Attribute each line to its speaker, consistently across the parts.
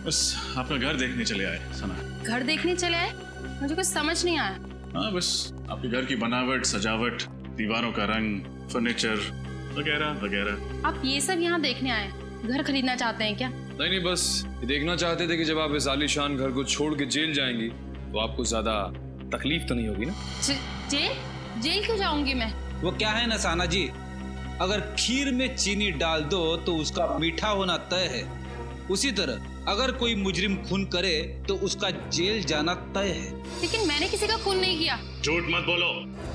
Speaker 1: बस आपका घर देखने चले आए सना।
Speaker 2: घर देखने चले आए? मुझे कुछ समझ नहीं आया।
Speaker 1: हाँ, बस आपके घर की बनावट, सजावट, दीवारों का रंग, फर्नीचर वगैरह वगैरह।
Speaker 2: आप ये सब यहाँ देखने आए? घर खरीदना चाहते हैं क्या?
Speaker 3: नहीं, बस ये देखना चाहते थे कि जब आप इस आलीशान घर को छोड़ के जेल जाएंगी तो आपको ज्यादा तकलीफ तो नहीं होगी ना।
Speaker 2: जेल? जेल क्यों जाऊंगी मैं?
Speaker 4: वो क्या है ना साना जी, अगर खीर में चीनी डाल दो तो उसका मीठा होना तय है, उसी तरह अगर कोई मुजरिम खून करे तो उसका जेल जाना तय है।
Speaker 2: लेकिन मैंने किसी का खून नहीं किया।
Speaker 1: झूठ मत बोलो,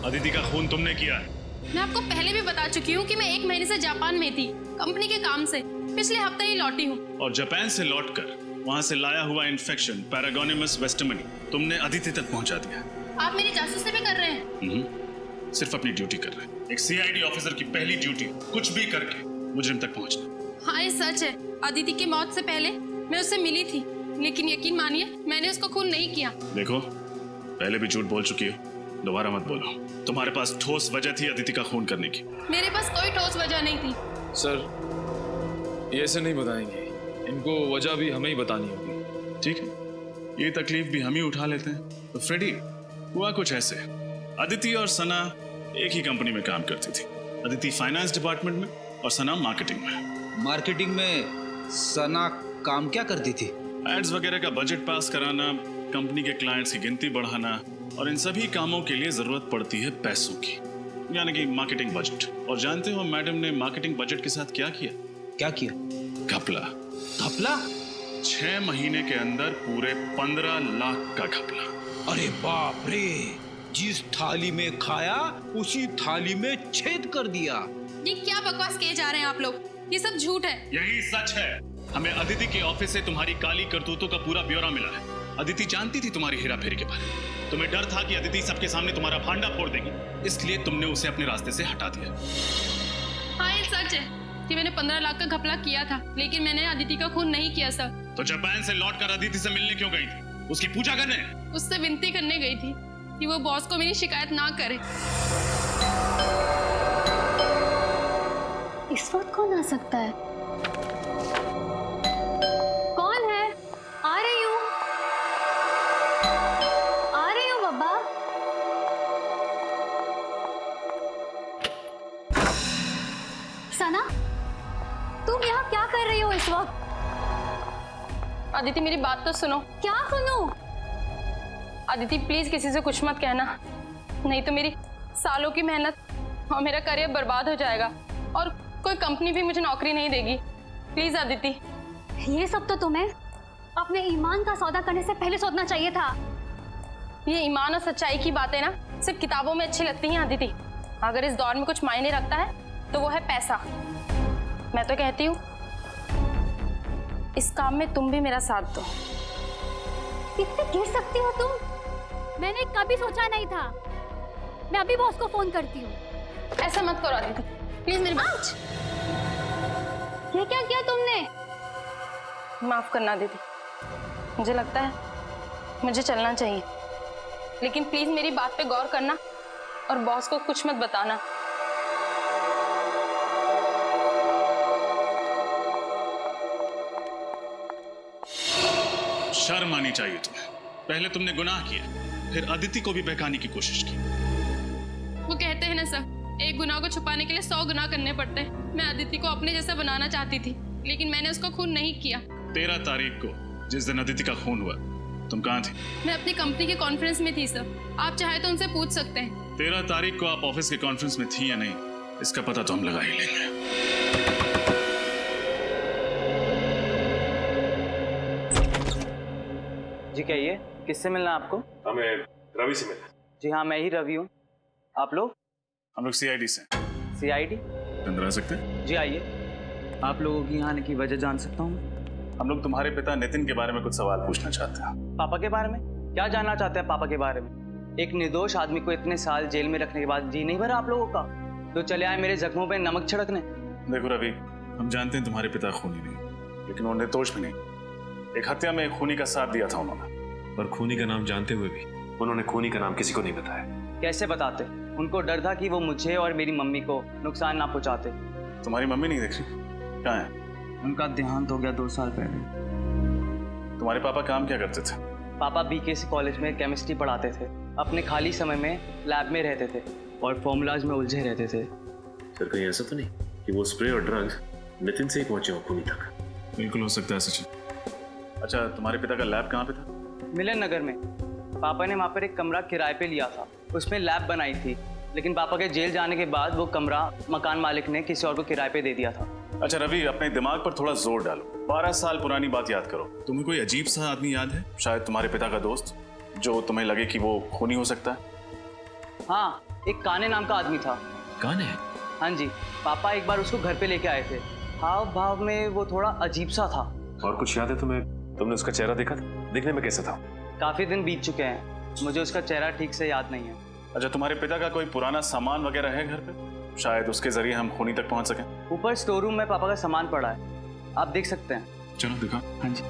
Speaker 1: अदिति का खून तुमने किया है।
Speaker 2: मैं आपको पहले भी बता चुकी हूँ कि मैं 1 महीने से जापान में थी, कंपनी के काम से। पिछले हफ्ते ही लौटी हूँ।
Speaker 1: और जापान से लौटकर वहाँ से लाया हुआ इन्फेक्शन पैरागोनिमस वेस्टमनी तुमने अदिति तक पहुँचा दिया।
Speaker 2: आप मेरी जासूसी भी कर रहे हैं?
Speaker 1: सिर्फ अपनी ड्यूटी कर रहे हैं। एक सीआईडी ऑफिसर की पहली ड्यूटी कुछ भी करके मुजरिम तक पहुँचना।
Speaker 2: हाँ, ये सच है। अदिति की मौत से पहले मैं उससे मिली थी, लेकिन यकीन मानिए मैंने उसको खून नहीं किया।
Speaker 1: देखो, पहले भी झूठ बोल चुकी हो, दोबारा मत बोलो। तुम्हारे पास ठोस वजह थी अदिति का खून करने की।
Speaker 2: मेरे पास कोई ठोस वजह नहीं थी।
Speaker 3: सर, ये ऐसे नहीं बताएंगे, इनको वजह भी हमें ही बतानी होगी।
Speaker 1: ठीक है, ये तकलीफ भी हम ही उठा लेते हैं। तो फ्रेडी, हुआ कुछ ऐसे, अदिति और सना एक ही कंपनी में काम करती थी। अदिति फाइनेंस डिपार्टमेंट में और सना मार्केटिंग में।
Speaker 4: मार्केटिंग में सना काम क्या करती थी?
Speaker 1: एड्स वगैरह का बजट पास कराना, कंपनी के क्लाइंट्स की गिनती बढ़ाना, और इन सभी कामों के लिए जरूरत पड़ती है पैसों की, यानी कि मार्केटिंग बजट। और जानते हो मैडम ने मार्केटिंग बजट के साथ क्या किया?
Speaker 4: क्या किया?
Speaker 1: घपला।
Speaker 4: घपला?
Speaker 1: 6 महीने के अंदर पूरे 15 लाख का घपला।
Speaker 4: अरे बाप रे, जिस थाली में खाया उसी थाली में छेद कर दिया।
Speaker 2: ये क्या बकवास किए जा रहे हैं आप लोग? ये सब झूठ है।
Speaker 1: यही सच है। हमें अदिति के ऑफिस से तुम्हारी काली करतूतों का पूरा ब्यौरा मिला है। अदिति जानती थी तुम्हारी हेरा फेरी के बारे में। तुम्हें डर था कि अदिति सबके सामने तुम्हारा भांडा फोड़ देगी, इसलिए तुमने उसे अपने रास्ते से हटा दिया।
Speaker 2: हाँ, ये सच है कि मैंने 15 लाख का घपला किया था, लेकिन मैंने अदिति का खून नहीं किया सर।
Speaker 1: तो जापान से लौटकर अदिति से मिलने क्यों गई थी? उसकी पूजा करने?
Speaker 2: उससे विनती करने गई थी कि वो बॉस को मेरी शिकायत ना करे।
Speaker 5: इस वक्त कौन आ सकता है? कौन है? आ रही हूँ बाबा। सना, तुम यहाँ क्या कर रही हो इस वक्त?
Speaker 2: अदिति, मेरी बात तो सुनो।
Speaker 5: क्या सुनूं?
Speaker 2: अदिति, प्लीज किसी से कुछ मत कहना, नहीं तो मेरी सालों की मेहनत और मेरा करियर बर्बाद हो जाएगा, और कोई कंपनी भी मुझे नौकरी नहीं देगी। प्लीज अदिति।
Speaker 5: ये सब तो तुम्हें अपने ईमान का सौदा करने से पहले सोचना चाहिए था।
Speaker 2: ये ईमान और सच्चाई की बातें ना सिर्फ किताबों में अच्छी लगती हैं अदिति। अगर इस दौर में कुछ मायने रखता है तो वो है पैसा। मैं तो कहती हूँ इस काम में तुम भी मेरा साथ दो।
Speaker 5: कितने गिर सकती हो तुम? मैंने कभी सोचा नहीं था। मैं अभी बॉस को फोन करती हूँ।
Speaker 2: ऐसा मत करो अदिति, प्लीज मेरी बात।
Speaker 5: ये क्या किया तुमने?
Speaker 2: माफ करना अदिति, मुझे लगता है मुझे चलना चाहिए, लेकिन प्लीज मेरी बात पे गौर करना और बॉस को कुछ मत बताना।
Speaker 1: शर्म आनी चाहिए तुम्हें। पहले तुमने गुनाह किया, फिर अदिति को भी बहकाने की कोशिश की।
Speaker 2: वो कहते हैं ना सर, एक गुनाह को छुपाने के लिए 100 गुनाह करने पड़ते हैं। मैं अदिति को अपने जैसा बनाना चाहती थी, लेकिन मैंने उसको खून नहीं किया।
Speaker 1: 13 तारीख को जिस दिन अदिति का खून हुआ, तुम कहाँ थी?
Speaker 2: मैं अपनी कंपनी के कॉन्फ्रेंस में थी सर। आप चाहे तो उनसे पूछ सकते हैं।
Speaker 1: 13 तारीख को आप ऑफिस के कॉन्फ्रेंस में थी या नहीं, इसका पता तो हम लगा ही लेंगे।
Speaker 6: जी कहिए, किससे मिलना आपको?
Speaker 7: हमें रवि से मिलना।
Speaker 6: जी हाँ, मैं ही रवि हूँ। आप लोग?
Speaker 1: हम लोग सीआईडी से।
Speaker 6: सीआईडी?
Speaker 1: अंदर आ सकते हैं?
Speaker 6: जी आइए। आप लोगों की यहाँ आने की वजह जान सकता हूँ?
Speaker 1: हम लोग तुम्हारे पिता नितिन के बारे में कुछ सवाल पूछना चाहते हैं।
Speaker 6: पापा के बारे में? क्या जानना चाहते हैं पापा के बारे में? एक निर्दोष आदमी को इतने साल जेल में रखने के बाद जी नहीं भरा आप लोगों का? तो चले आए मेरे जख्मों पे नमक छिड़कने।
Speaker 1: देखो रवि, हम जानते हैं तुम्हारे पिता खूनी नहीं, लेकिन वो निर्दोष भी नहीं। एक हत्या में एक खूनी का साथ दिया था उन्होंने।
Speaker 7: पर खूनी का नाम जानते हुए भी उन्होंने खूनी का नाम किसी को नहीं बताया।
Speaker 6: कैसे बताते? उनको डर था कि वो मुझे और मेरी मम्मी को नुकसान ना पहुंचाते।
Speaker 1: तुम्हारी मम्मी नहीं दिख रही, कहाँ है?
Speaker 6: उनका देहांत हो गया 2 साल पहले।
Speaker 1: तुम्हारे पापा काम क्या करते थे?
Speaker 6: पापा बीकेसी कॉलेज में केमिस्ट्री पढ़ाते थे। अपने खाली समय में लैब में रहते थे और फॉर्मूलाज में उलझे रहते थे।
Speaker 7: सर कहीं ऐसा तो नहीं कि वो स्प्रे और ड्रग्स नितिन से ही पहुंचे हो खूनी तक?
Speaker 1: बिल्कुल हो सकता है सचिन। अच्छा, तुम्हारे पिता का लैब कहाँ पे था?
Speaker 6: मिलन नगर में। पापा ने वहाँ पर एक कमरा किराए पे लिया था, उसमें लैब बनाई थी, लेकिन पापा के जेल जाने के बाद वो कमरा मकान मालिक ने किसी और को किराए पे दे दिया था।
Speaker 1: अच्छा रवि, अपने दिमाग पर थोड़ा जोर डालो। 12 साल पुरानी बात याद करो। तुम्हें कोई अजीब सा आदमी याद है? शायद तुम्हारे पिता का दोस्त, जो तुम्हें लगे कि वो खूनी हो सकता है।
Speaker 6: हाँ, एक काने नाम का आदमी था।
Speaker 3: काने?
Speaker 6: हाँ जी, पापा एक बार उसको घर पे लेके आए थे। हाव भाव में वो थोड़ा अजीब सा था।
Speaker 7: और कुछ याद है तुम्हें? तुमने उसका चेहरा देखा था? दिखने में कैसा था?
Speaker 6: काफी दिन बीत चुके हैं, मुझे उसका चेहरा ठीक से याद नहीं है।
Speaker 1: अच्छा, तुम्हारे पिता का कोई पुराना सामान वगैरह है घर पे? शायद उसके जरिए हम खूनी तक पहुंच सकें।
Speaker 6: ऊपर स्टोर रूम में पापा का सामान पड़ा है, आप देख सकते हैं।
Speaker 1: चलो दिखा।
Speaker 6: हाँ जी।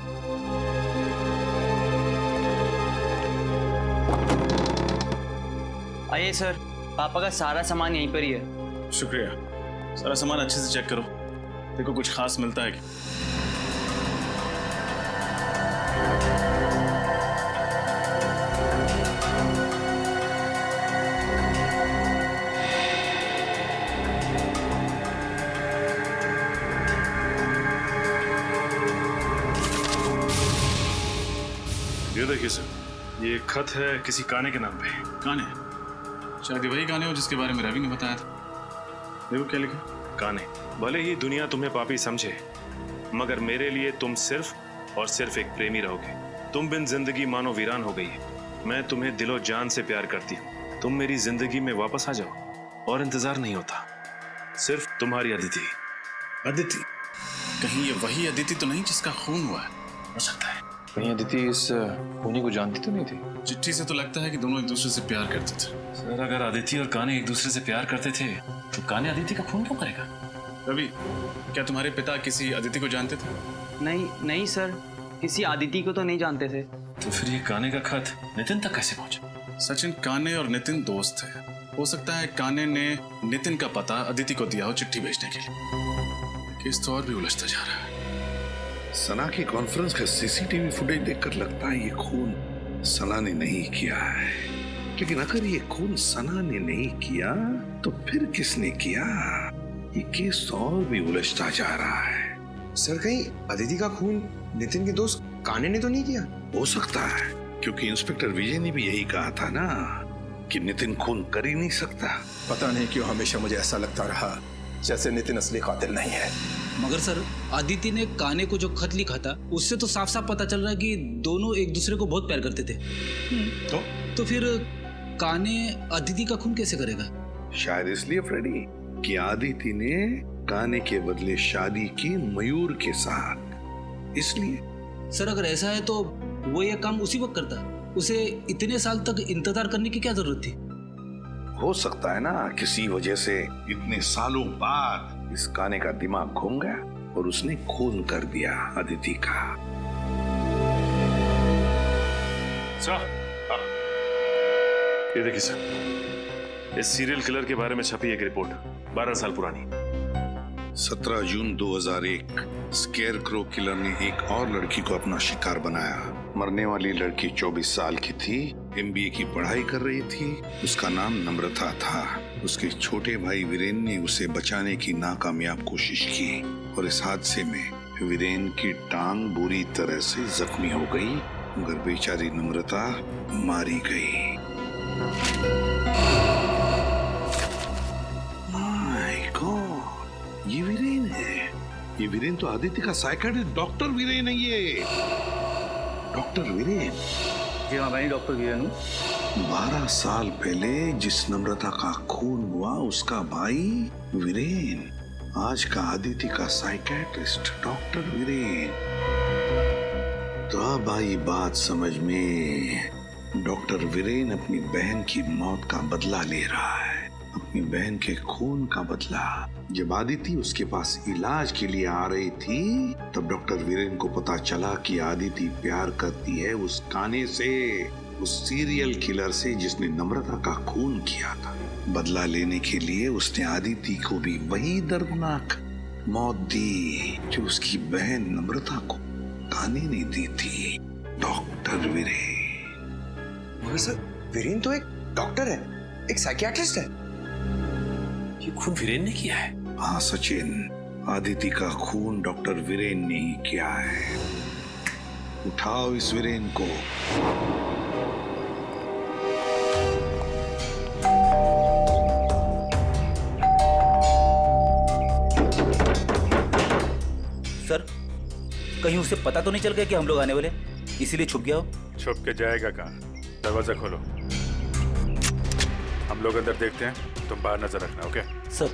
Speaker 6: आइए सर, पापा का सारा सामान यहीं पर ही है।
Speaker 1: शुक्रिया। सारा सामान अच्छे से चेक करो, देखो कुछ खास मिलता है कि।
Speaker 7: ये देखिए सर, ये एक खत है किसी काने के नाम पे।
Speaker 1: काने? शायद वही काने हो जिसके बारे में रवि ने बताया था। देखो क्या लिखा।
Speaker 7: काने, भले ही दुनिया तुम्हें पापी समझे, मगर मेरे लिए तुम सिर्फ और सिर्फ एक प्रेमी रहोगे। तुम बिन जिंदगी मानो वीरान हो गई है। मैं तुम्हें दिलो जान से प्यार करती हूँ। तुम मेरी जिंदगी में वापस आ जाओ और इंतजार नहीं होता। सिर्फ तुम्हारी अदिति।
Speaker 1: अदिति? कहीं ये वही अदिति तो नहीं जिसका खून हुआ है? हो सकता है।
Speaker 3: कहीं अदिति इस खूनी को जानती तो नहीं थी?
Speaker 1: चिट्ठी से तो लगता है कि दोनों एक दूसरे से प्यार करते थे।
Speaker 7: सर अगर अदिति और काने एक दूसरे से प्यार करते थे तो काने अदिति का खून क्यों करेगा?
Speaker 1: रवि, क्या तुम्हारे पिता किसी अदिति को जानते थे?
Speaker 6: नहीं सर, किसी आदिति को तो नहीं जानते थे।
Speaker 7: तो फिर ये काने का खत नितिन तक कैसे पहुंचा?
Speaker 1: सचिन, काने और नितिन दोस्त थे। हो सकता है काने ने नितिन का पता अदिति को दिया हो चिट्ठी भेजने के लिए। केस तो और भी उलझता जा रहा है।
Speaker 8: सना की कॉन्फ्रेंस का सीसीटीवी फुटेज देखकर लगता है ये खून सना ने नहीं किया है। लेकिन अगर ये खून सना ने नहीं किया तो फिर किसने किया? ये केस और भी उलझता जा रहा है।
Speaker 9: सर कहीं अदिति का खून नितिन के दोस्त काने ने तो नहीं किया?
Speaker 8: हो सकता है, क्योंकि इंस्पेक्टर विजय ने भी यही कहा था ना कि नितिन खून कर ही नहीं सकता।
Speaker 9: पता नहीं क्यों हमेशा मुझे ऐसा लगता रहा जैसे नितिन असली कातिल नहीं है।
Speaker 4: मगर सर, आदिति ने काने को जो खत लिखा था उससे तो साफ साफ पता चल रहा है कि दोनों एक दूसरे को बहुत प्यार करते थे। तो फिर काने अदिति का खून कैसे करेगा?
Speaker 8: शायद इसलिए फ्रेडी कि आदिति ने काने के बदले शादी की मयूर के साथ, इसलिए।
Speaker 4: सर अगर ऐसा है तो वो ये काम उसी वक्त करता, उसे इतने साल तक इंतजार करने की क्या जरूरत थी?
Speaker 8: हो सकता है ना किसी वजह से इतने सालों बाद इस काने का दिमाग घूम गया और उसने खून कर दिया अदिति का।
Speaker 7: सर, ये देखिए सर, इस सीरियल किलर के बारे में छपी एक रिपोर्ट 12 साल पुरानी।
Speaker 8: 17 जून 2001 स्केयरक्रो किलर ने एक और लड़की को अपना शिकार बनाया। मरने वाली लड़की 24 साल की थी, MBA की पढ़ाई कर रही थी। उसका नाम नम्रता था। उसके छोटे भाई वीरेन ने उसे बचाने की नाकामयाब कोशिश की और इस हादसे में वीरेन की टांग बुरी तरह से जख्मी हो गई, मगर बेचारी नम्रता मारी गई। माय गॉड, ये वीरेन है। ये वीरेन तो आदित्य का साइकियाट्रिस्ट डॉक्टर वीरेन है। ये डॉक्टर वीरेन।
Speaker 6: जी हाँ, मैं डॉक्टर वीरेन हूँ।
Speaker 8: 12 साल पहले जिस नम्रता का खून हुआ उसका भाई वीरेन, आज का आदित्य का साइकियाट्रिस्ट डॉक्टर वीरेन। तो अब आई बात समझ में। डॉक्टर वीरेन अपनी बहन की मौत का बदला ले रहा है, अपनी बहन के खून का बदला। जब आदिति उसके पास इलाज के लिए आ रही थी तब डॉक्टर वीरेन को पता चला कि आदिति प्यार करती है उस काने से, उस सीरियल किलर से जिसने नम्रता का खून किया था। बदला लेने के लिए उसने आदिति को भी वही दर्दनाक मौत दी जो उसकी बहन नम्रता को काने ने दी थी। डॉक्टर वीरेन।
Speaker 10: मगर सर, वीरेन तो एक डॉक्टर है, एक साइकियाट्रिस्ट है।
Speaker 7: ये खून वीरेन ने किया है?
Speaker 8: हाँ सचिन, आदिति का खून डॉक्टर वीरेन ने ही किया है। उठाओ इस वीरेन को।
Speaker 11: सर, कहीं उसे पता तो नहीं चल गया कि हम लोग आने वाले, इसीलिए छुप गया हो?
Speaker 12: छुप के जाएगा कहाँ? दरवाजा खोलो, हम लोग अंदर देखते हैं, तुम बाहर नजर रखना। Okay
Speaker 11: sir.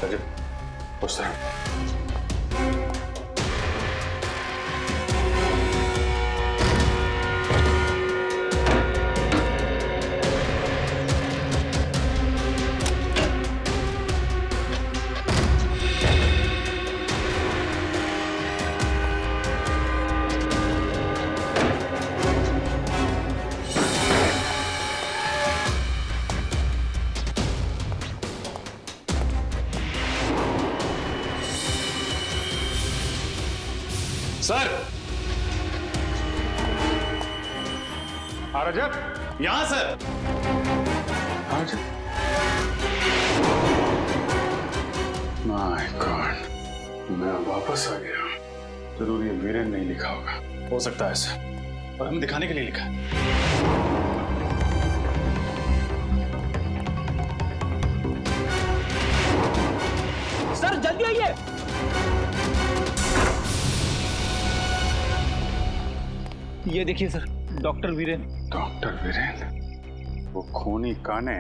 Speaker 12: रजब, उस तरफ।
Speaker 1: सर,
Speaker 12: रजब,
Speaker 1: यहां सर।
Speaker 12: माय गॉड, मैं वापस आ गया। जरूर ये वीरेन नहीं लिखा होगा।
Speaker 1: हो सकता है सर, और हमें दिखाने के लिए लिखा है।
Speaker 11: सर जल्दी आइए। ये देखिए sir, doctor Viren.
Speaker 12: Doctor Viren, वो खूनी काने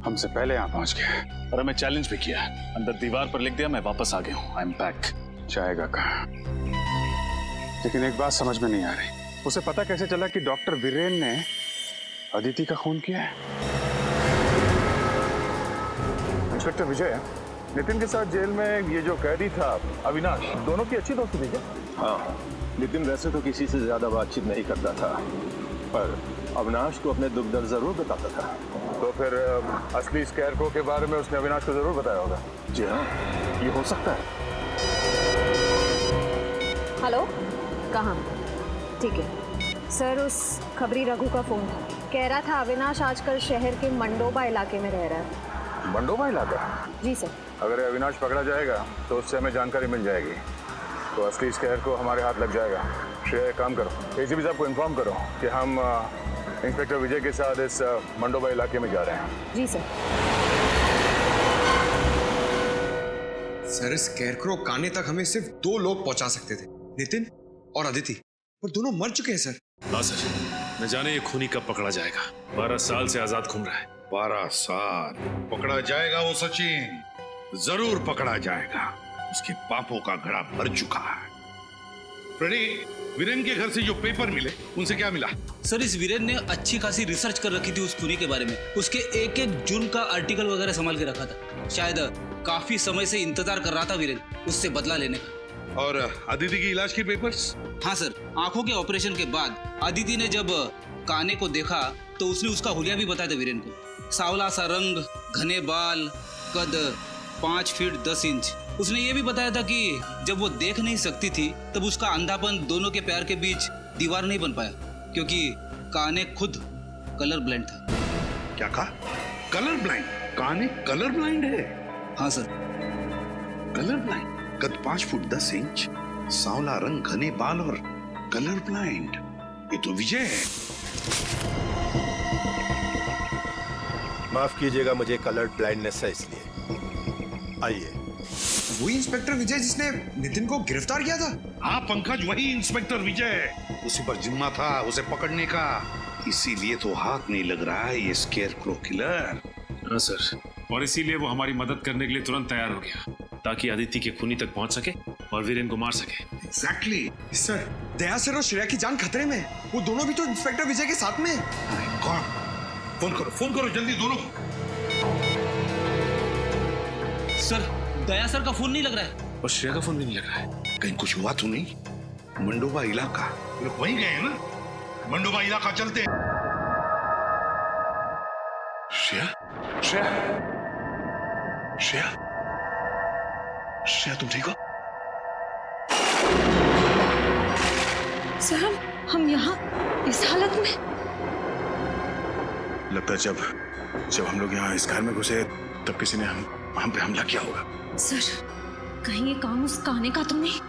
Speaker 12: हमसे पहले यहाँ पहुंच गया
Speaker 1: और हमें चैलेंज भी किया। अंदर दीवार पर लिख दिया, मैं वापस आ गया हूँ, आई एम बैक।
Speaker 12: जाएगा कहाँ? लेकिन एक बात समझ में नहीं आ रही, उसे पता कैसे चला कि डॉक्टर वीरेन ने अदिति का खून किया है? इंस्पेक्टर विजय, नितिन के साथ जेल में ये जो कैदी था अविनाश, दोनों की अच्छी दोस्ती थी क्या?
Speaker 9: हाँ, नितिन वैसे तो किसी से ज्यादा बातचीत नहीं करता था, पर अविनाश को अपने दुख दर्द जरूर बताता था।
Speaker 12: तो फिर असली स्कैरक्रो के बारे में उसने अविनाश को जरूर बताया होगा।
Speaker 9: जी हाँ,
Speaker 12: ये हो सकता है।
Speaker 13: हेलो, कहाँ? ठीक है सर, उस खबरी रघु का फोन कह रहा था अविनाश आजकल शहर के मंडोबा इलाके में रह रहा है।
Speaker 12: मंडोबा इलाका?
Speaker 13: जी सर।
Speaker 12: अगर ये अविनाश पकड़ा जाएगा तो उससे हमें जानकारी मिल जाएगी, तो असली स्कैर को हमारे हाथ लग जाएगा। श्रेया, एक काम करो, एसीपी साहब को इन्फॉर्म करो कि हम इंस्पेक्टर विजय के साथ इस मंडोबा इलाके में जा रहे हैं।
Speaker 13: जी सर।
Speaker 10: सर, स्कैरक्रो काने तक हमें सिर्फ 2 लोग पहुंचा सकते थे, नितिन और अदिति, पर दोनों मर चुके हैं सर।
Speaker 7: हाँ सर, न जाने ये खूनी कब पकड़ा जाएगा। 12 साल से आजाद घूम रहा है।
Speaker 8: 12 साल पकड़ा जाएगा वो सचिन, जरूर पकड़ा जाएगा। उसके पापों का घड़ा भर चुका है। फ्रेडी, वीरेन के घर से जो पेपर मिले, उनसे क्या मिला?
Speaker 4: सर, इस वीरेन ने अच्छी खासी रिसर्च कर रखी थी उस खूनी के बारे में। उसके एक एक जुर्म का आर्टिकल वगैरह संभाल के रखा था। शायद काफी समय से इंतजार कर रहा था वीरेन उससे बदला लेने का।
Speaker 8: और अदिति की इलाज के पेपर्स?
Speaker 4: हाँ सर, आंखों के ऑपरेशन के बाद अदिति ने जब काने को देखा तो उसने उसका हुलिया भी बताया था वीरेन को। सांवला सा रंग, घने बाल, कद 5 फीट 10 इंच। उसने ये भी बताया था कि जब वो देख नहीं सकती थी तब उसका अंधापन दोनों के पैर के बीच दीवार नहीं बन पाया, क्योंकि काने खुद कलर ब्लाइंड था।
Speaker 8: क्या कहा? Colour blind? काने कलर ब्लाइंड है?
Speaker 4: हाँ सर।
Speaker 8: Colour blind? कद 5 फुट 10 इंच, सांवला रंग, घने बाल और कलर ब्लाइंड। ये तो विजय है।
Speaker 9: माफ कीजिएगा, मुझे कलर ब्लाइंडनेस है इसलिए। आइए।
Speaker 10: वही इंस्पेक्टर विजय जिसने नितिन को गिरफ्तार किया था?
Speaker 8: हाँ पंकज, वही इंस्पेक्टर विजय। उसी पर जिम्मा था उसे पकड़ने का, इसीलिए तो हाथ नहीं लग रहा है ये स्केयरक्रो किलर।
Speaker 7: हाँ सर, और इसीलिए वो हमारी मदद करने के लिए तुरंत तैयार हो गया, ताकि अदिति के खूनी तक पहुंच सके और वीरेन को मार सके।
Speaker 8: एग्जैक्टली।
Speaker 10: सर, दया सर और श्रेया की जान खतरे में। वो दोनों भी तो इंस्पेक्टर विजय के साथ में।
Speaker 8: फोन करो जल्दी दोनों।
Speaker 4: सर, दया सर का फोन नहीं लग रहा है
Speaker 7: और श्रेया का फोन भी नहीं लग रहा है।
Speaker 8: कहीं कुछ हुआ तो नहीं? मंडोबा इलाका, लोग वहीं गए हैं ना? मंडोबा इलाका चलते हैं। श्रेया, श्रेया, श्रेया, श्रेया तुम ठीक हो?
Speaker 2: सर हम यहाँ इस हालत में?
Speaker 8: लगता है जब हम लोग यहाँ इस घर में घुसे तब किसी ने हम पे हमला किया होगा।
Speaker 2: सर कहीं ये काम उस काने का तो नहीं?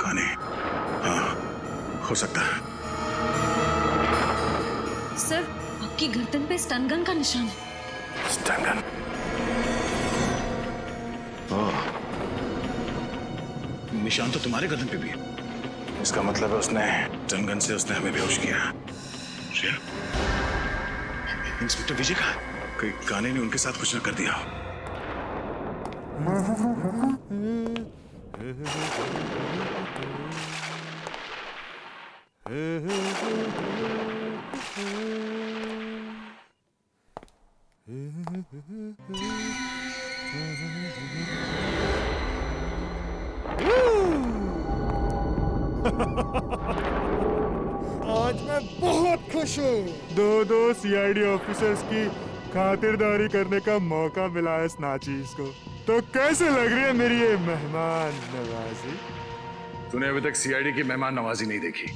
Speaker 8: काने? हाँ, हो सकता है।
Speaker 2: सर आपकी गर्दन पे स्टन गन का निशान है।
Speaker 8: Stun gun? ओह, निशान तो तुम्हारे गर्दन पे भी है। इसका मतलब है उसने स्टन गन से उसने हमें बेहोश किया। श्रेया, इंस्पेक्टर विजय कहाँ है? कहीं काने ने उनके साथ कुछ न कर दिया हो।
Speaker 14: आज मैं बहुत खुश हूँ। दो सीआईडी ऑफिसर्स की खातिरदारी करने का मौका मिला है इस नाचीज को। तो कैसे लग रही है मेरी ये मेहमान नवाजी?
Speaker 8: तूने अभी तक सीआईडी की मेहमान नवाजी नहीं देखी।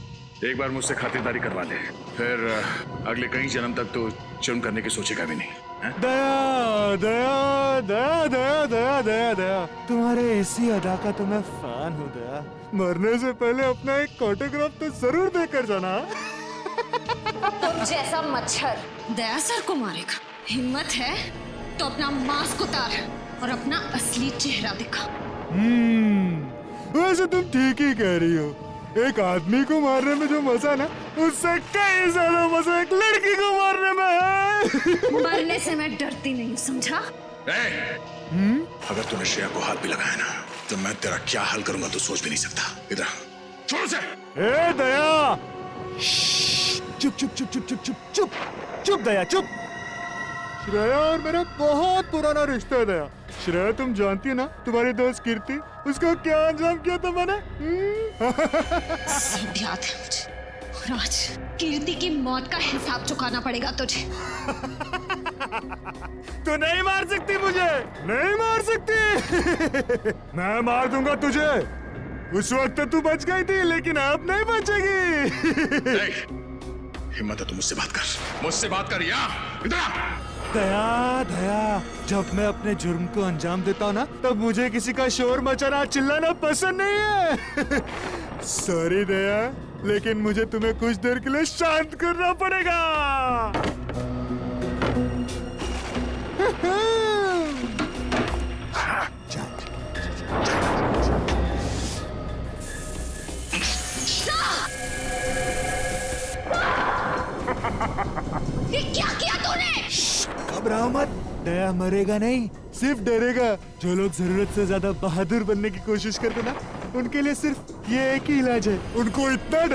Speaker 8: एक बार मुझसे खातिरदारी करवा ले, फिर अगले कई जन्म तक तो जुर्म करने की सोचेगा भी नहीं।
Speaker 14: दया दया दया दया दया दया दया, तुम्हारे इसी अदा का तो मैं फैन हूँ दया। मरने से पहले अपना एक ऑटोग्राफ तो जरूर देकर जाना।
Speaker 5: तुम जैसा मच्छर
Speaker 2: दया सर को मारेगा? हिम्मत है तो अपना मास्क उतार और अपना असली चेहरा दिखा।
Speaker 14: वैसे तुम ठीक ही कह रही हो। एक आदमी को मारने में जो मजा ना, उससे कई ज्यादा मजा एक लड़की को मारने में है।
Speaker 5: मरने से मैं डरती नहीं, समझा?
Speaker 8: अगर तूने श्रेया को हाथ भी लगाया ना, तो मैं तेरा क्या हाल करूंगा तो सोच भी नहीं सकता। इधर छोड़ से।
Speaker 14: ए दया, चुप चुप चुप चुप चुप चुप चुप चुप दया चुप। श्रेया और मेरा बहुत पुराना रिश्ता है दया। श्रेया तुम जानती है ना, तुम्हारी दोस्त कीर्ति, उसका क्या अंजाम किया था मैंने?
Speaker 2: सब याद है मुझे। और आज कीर्ति की मौत का हिसाब चुकाना पड़ेगा तुझे।
Speaker 14: तो नहीं मार सकती मुझे, नहीं मार सकती। मैं मार दूंगा तुझे। उस वक्त तो तू बच गई थी, लेकिन अब नहीं बचेगी।
Speaker 8: हिम्मत है तो मुझसे बात कर, मुझसे बात कर। इधर
Speaker 14: दया दया, जब मैं अपने जुर्म को अंजाम देता हूँ ना, तब मुझे किसी का शोर मचाना चिल्लाना पसंद नहीं है। सॉरी दया, लेकिन मुझे तुम्हें कुछ देर के लिए शांत करना पड़ेगा।
Speaker 2: ये क्या किया तूने?
Speaker 14: घबराओ मत, दया मरेगा नहीं, सिर्फ डरेगा। जो लोग जरूरत से ज्यादा बहादुर बनने की कोशिश करते ना, उनके लिए सिर्फ ये एक ही इलाज है। उनको इतना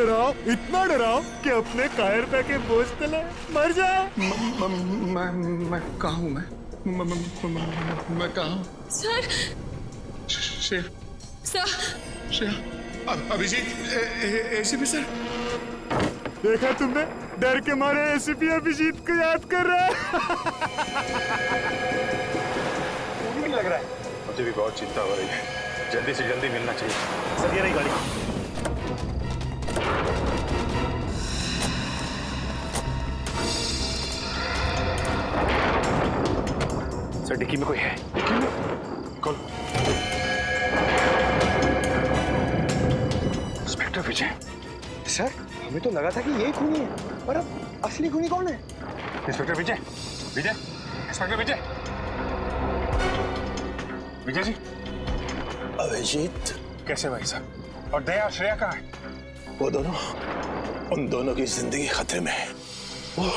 Speaker 14: डराओ कि अपने कायरता के बोझ तले मर जाए।
Speaker 10: मैं कहाँ हूँ? मैं कहाँ हूँ?
Speaker 2: Sir
Speaker 10: Shreya, Abhijeet, ACP sir.
Speaker 14: देखा तुमने, डर के मारे एसीपी अभिजीत को याद कर रहा है।
Speaker 12: मुझे भी लग रहा है, मुझे भी बहुत चिंता हो रही है। जल्दी से जल्दी मिलना चाहिए। सर ये रही गाड़ी। सर डिक्की में कोई है। डिक्की में? कौन? इंस्पेक्टर विजय।
Speaker 10: सर हमें तो लगा था कि यही खूनी है, पर अब असली खूनी कौन है?
Speaker 12: इंस्पेक्टर विजय, विजय, इंस्पेक्टर विजय, विजय जी।
Speaker 8: अभिजीत
Speaker 12: कैसे भाई साहब? और दया श्रेया कहाँ है?
Speaker 8: वो दोनों, उन दोनों की जिंदगी खतरे में है। वो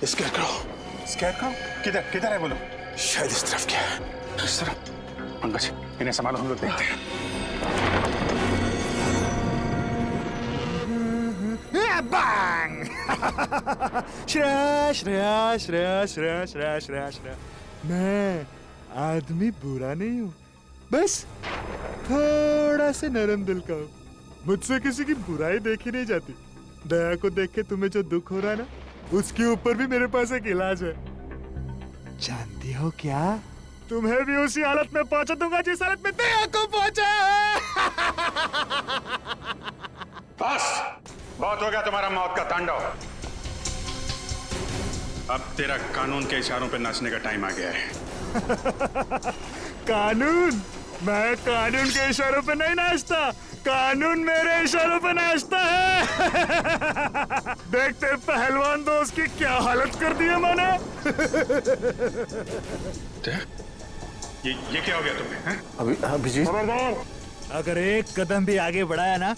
Speaker 12: स्कैरक्रो किधर किधर है बोलो?
Speaker 8: शायद इस तरफ क्या है।
Speaker 12: इस तरफ? पंकज इन्हें संभालो, हम लोग देखते हैं।
Speaker 14: बैंग। श्रेया, मैं आदमी बुरा नहीं हूँ, बस थोड़ा से नरम दिल का हूँ। मुझसे किसी की बुराई देखी नहीं जाती। दया को देख के तुम्हें जो दुख हो रहा है ना, उसके ऊपर भी मेरे पास एक इलाज है। जानती हो क्या? तुम्हें भी उसी हालत में पहुंचा दूंगा जिस हालत में दया को पहुंचा है।
Speaker 12: बस बहुत हो गया तुम्हारा मौत का तांडव। अब तेरा कानून के इशारों पे नाचने का टाइम आ गया है।
Speaker 14: कानून? मैं कानून के इशारों पे नहीं नाचता, कानून मेरे इशारों पे नाचता है। देखते पहलवान दोस्त की क्या हालत कर दी है मैंने।
Speaker 12: ये क्या हो गया तुम्हें? हैं?
Speaker 14: अभिजीत, खबरदार, अगर एक कदम भी आगे बढ़ाया ना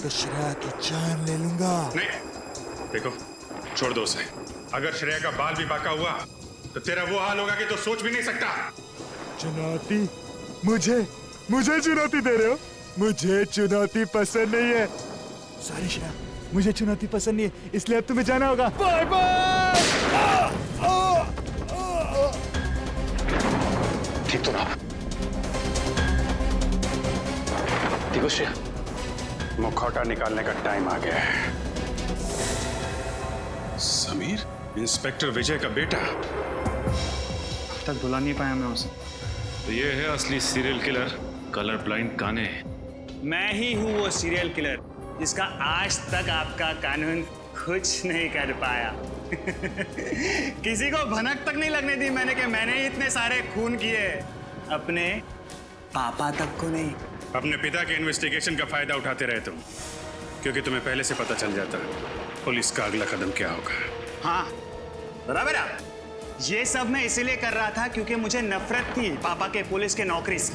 Speaker 14: तो श्रेया की जान ले लूंगा।
Speaker 12: नहीं, देखो, छोड़ दो उसे। अगर श्रेया का बाल भी बाका हुआ तो तेरा वो हाल होगा कि तो सोच भी नहीं सकता।
Speaker 14: चुनौती? मुझे चुनौती दे रहे हो? मुझे चुनौती पसंद नहीं है। सॉरी श्रेया, मुझे चुनौती पसंद नहीं है, इसलिए अब तुम्हें जाना होगा। Bye bye.
Speaker 12: ठीक तो ना? देखो श्रेया, मुखौटा निकालने का टाइम आ गया है। समीर, इंस्पेक्टर विजय का बेटा।
Speaker 6: अब तक बुला नहीं पाया मैं उसे।
Speaker 7: तो ये है असली सीरियल किलर, कलर ब्लाइंड काने।
Speaker 15: मैं ही हूँ वो सीरियल किलर जिसका आज तक आपका कानून कुछ नहीं कर पाया। किसी को भनक तक नहीं लगने दी मैंने कि मैंने ही इतने सारे खून किए, अपने पापा तक को नहीं।
Speaker 12: अपने पिता के इन्वेस्टिगेशन का फायदा उठाते रहे तुम, क्योंकि तुम्हें पहले से पता चल जाता पुलिस का अगला कदम क्या होगा।
Speaker 15: हाँ बराबर। ये सब मैं इसीलिए कर रहा था क्योंकि मुझे नफरत थी पापा के पुलिस के नौकरी से।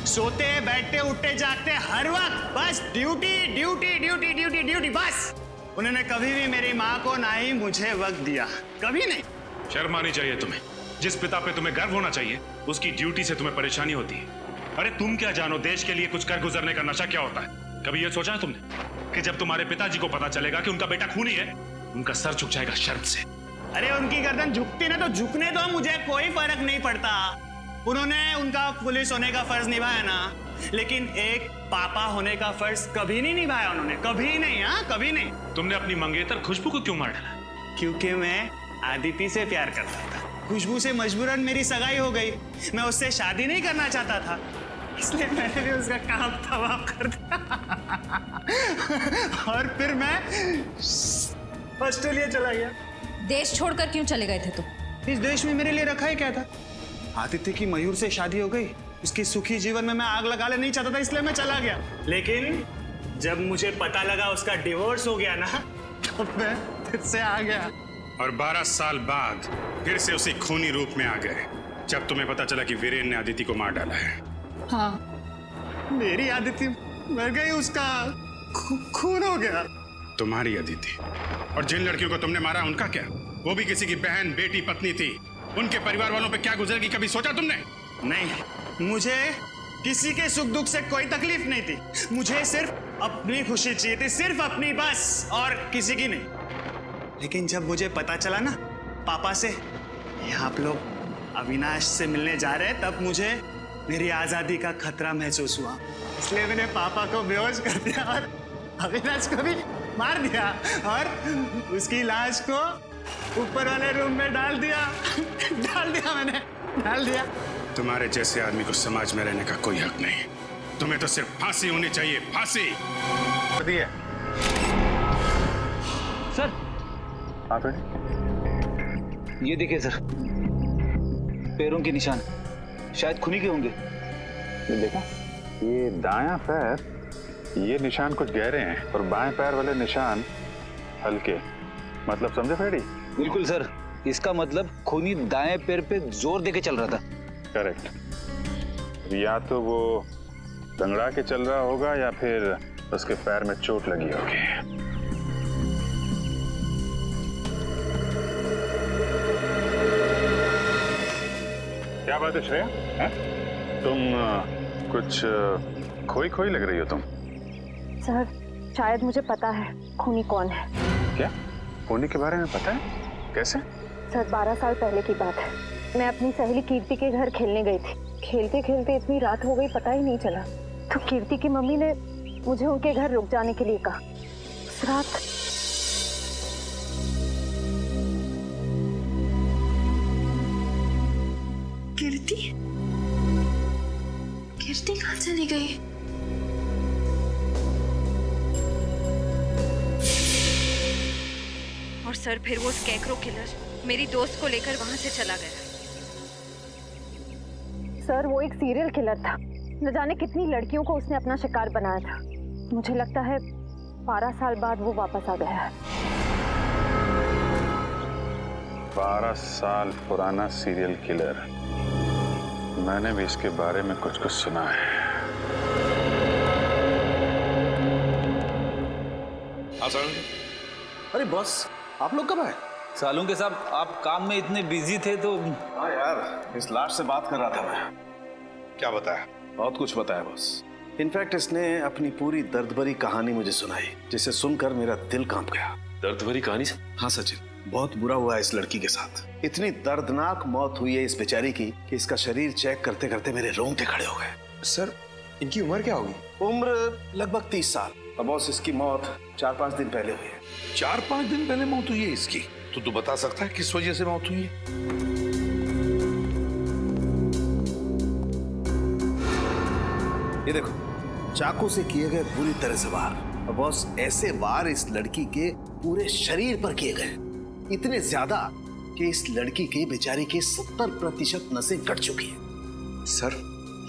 Speaker 15: सोते बैठते उठते जागते हर वक्त बस duty duty duty duty duty बस। उन्होंने कभी भी मेरी माँ को ना ही मुझे वक्त दिया, कभी नहीं।
Speaker 7: शर्म आनी चाहिए तुम्हें। जिस पिता पे तुम्हें गर्व होना चाहिए उसकी ड्यूटी से तुम्हें परेशानी होती है। अरे तुम क्या जानो देश के लिए कुछ कर गुजरने का नशा क्या होता है? कभी ये सोचा है तुमने कि जब तुम्हारे पिताजी को पता चलेगा कि उनका बेटा खूनी है, उनका सर झुक जाएगा शर्म से?
Speaker 15: अरे उनकी गर्दन झुकती ना तो झुकने दो, मुझे कोई फर्क नहीं पड़ता। उन्होंने उनका पुलिस होने का फर्ज निभाया ना, लेकिन एक पापा होने का फर्ज कभी नहीं निभाया उन्होंने, कभी नहीं। हाँ कभी नहीं।
Speaker 7: तुमने अपनी मंगेतर खुशबू को क्यों मार डाला?
Speaker 15: क्योंकि मैं आदिति से प्यार करता था। खुशबू से मजबूरन मेरी सगाई हो गई। मैं उससे शादी नहीं करना चाहता था, इसलिए मैंने भी उसका काम तमाम कर दिया। और फिर मैं ऑस्ट्रेलिया चला गया।
Speaker 13: देश छोड़कर क्यों चले गए थे तुम?
Speaker 15: इस देश में मेरे लिए रखा ही क्या था? आदित्य की मयूर से शादी हो गई, उसकी सुखी जीवन में मैं आग लगा ले नहीं चाहता था, इसलिए मैं चला गया। लेकिन जब मुझे पता लगा उसका डिवोर्स हो गया ना, तब मैं फिर से आ गया।
Speaker 12: और 12 साल बाद फिर से उसी खूनी रूप में आ गए, जब तुम्हें पता चला कि वीरेन ने आदिति को मार डाला है।
Speaker 15: हाँ, मेरी आदिति मर गई, उसका खून हो गया।
Speaker 12: तुम्हारी अदिति? और जिन लड़कियों को तुमने मारा उनका क्या? वो भी किसी की बहन बेटी पत्नी थी। उनके परिवार वालों पे क्या गुजरेगी कभी सोचा तुमने?
Speaker 15: नहीं, मुझे किसी के सुख दुख से कोई तकलीफ नहीं थी। मुझे सिर्फ अपनी खुशी चाहिए थी, सिर्फ अपनी बस, और किसी की नहीं। लेकिन जब मुझे पता चला ना पापा से ये आप लोग अविनाश से मिलने जा रहे हैं, तब मुझे मेरी आजादी का खतरा महसूस हुआ। इसलिए मैंने पापा को बेहोश कर दिया और अविनाश को भी मार दिया, और उसकी लाश को ऊपर वाले रूम में डाल दिया। मैंने डाल दिया।
Speaker 12: तुम्हारे जैसे आदमी को समाज में रहने का कोई हक नहीं। तुम्हें तो सिर्फ फांसी होनी चाहिए, फांसी।
Speaker 4: सर
Speaker 12: आप
Speaker 4: ये देखिए सर, पैरों के निशान शायद खूनी के होंगे।
Speaker 12: ये देखा, ये दायां पैर, ये निशान कुछ गहरे हैं और बाएं पैर वाले निशान हल्के। मतलब समझे फ्रेडी?
Speaker 4: बिल्कुल सर, इसका मतलब खूनी दाएं पैर पे जोर देके चल रहा था।
Speaker 12: करेक्ट। या तो वो दंगड़ा के चल रहा होगा या फिर उसके पैर में चोट लगी होगी। क्या बात है श्रेया? तुम कुछ खोई खोई लग रही हो तुम।
Speaker 13: सर, शायद मुझे पता है खूनी कौन है।
Speaker 12: क्या? खूनी के बारे में पता है? कैसे?
Speaker 13: सर, 12 साल पहले की बात है। मैं अपनी सहेली कीर्ति के घर खेलने गई थी। खेलते खेलते इतनी रात हो गई, पता ही नहीं चला। तो कीर्ति की मम्मी ने मुझे उनके घर रुक जाने के लिए कहा। उस रात
Speaker 5: कीर्ति
Speaker 16: चली गई? और सर फिर वो स्कैरक्रो किलर मेरी दोस्त को लेकर वहां से चला गया।
Speaker 13: सर वो एक सीरियल किलर था, न जाने कितनी लड़कियों को उसने अपना शिकार बनाया था। मुझे लगता है 12 साल बाद वो वापस आ गया है।
Speaker 12: 12 साल पुराना सीरियल किलर, मैंने भी इसके बारे में कुछ सुना है।
Speaker 8: अरे बॉस, आप लोग कब आए?
Speaker 11: सालों के साथ आप काम में इतने बिजी थे तो।
Speaker 8: हाँ यार, इस लाश से बात कर रहा था मैं। क्या बताया? बहुत कुछ बताया बॉस। इनफैक्ट इसने अपनी पूरी दर्द भरी कहानी मुझे सुनाई, जिसे सुनकर मेरा दिल कांप गया।
Speaker 7: दर्द भरी कहानी?
Speaker 8: हाँ सचिन, बहुत बुरा हुआ है इस लड़की के साथ। इतनी दर्दनाक मौत हुई है इस बेचारी की कि इसका शरीर चेक करते करते मेरे रोंगटे खड़े हो गए।
Speaker 10: सर, इनकी उम्र क्या होगी?
Speaker 8: उम्र लगभग 30 साल। और बॉस, इसकी मौत 4-5 दिन पहले हुई है।
Speaker 17: 4-5 दिन पहले मौत हुई है इसकी? तो तू बता सकता है किस वजह से मौत हुई है?
Speaker 8: ये देखो, चाकू से किए गए बुरी तरह से वार। और बॉस, ऐसे वार इस लड़की के पूरे शरीर पर किए गए, इतने ज्यादा कि इस लड़की के बेचारी की 70% नसें कट चुकी हैं।
Speaker 10: सर,